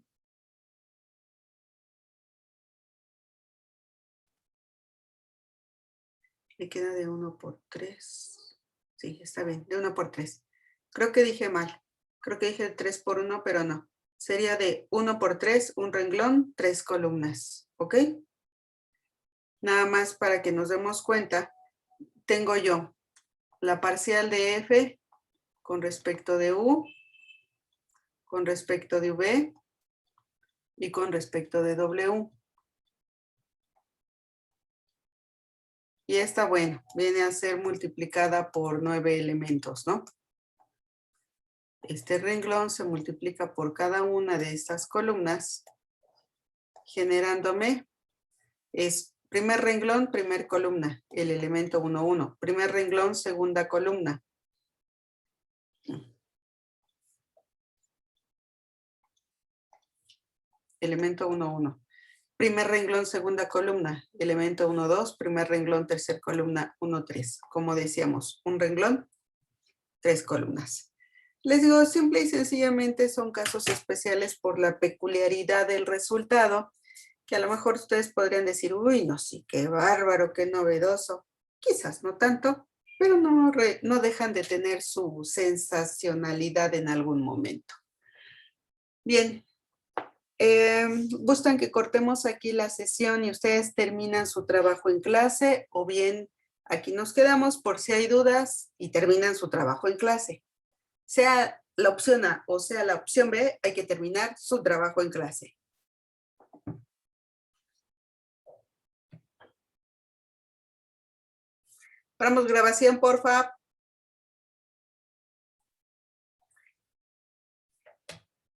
Me queda de 1 por 3. Sí, está bien, de 1 por 3. Creo que dije mal. Creo que dije 3 por 1, pero no. Sería de 1 por 3, un renglón, 3 columnas. ¿Ok? Nada más para que nos demos cuenta, tengo yo la parcial de F con respecto de U, con respecto de V y con respecto de W. Y esta, bueno, viene a ser multiplicada por 9 elementos, ¿no? Este renglón se multiplica por cada una de estas columnas, generándome, es primer renglón, primer columna, el elemento 1, 1. Primer renglón, segunda columna. Elemento 1, 1. Primer renglón, segunda columna, elemento 1, 2. Primer renglón, tercer columna, 1, 3. Como decíamos, un renglón, 3 columnas. Les digo, simple y sencillamente son casos especiales por la peculiaridad del resultado, que a lo mejor ustedes podrían decir, uy, no, sí, qué bárbaro, qué novedoso. Quizás no tanto, pero no dejan de tener su sensacionalidad en algún momento. Bien, ¿gustan que cortemos aquí la sesión y ustedes terminan su trabajo en clase? O bien, aquí nos quedamos por si hay dudas y terminan su trabajo en clase. Sea la opción A o sea la opción B, hay que terminar su trabajo en clase. Paramos grabación, porfa.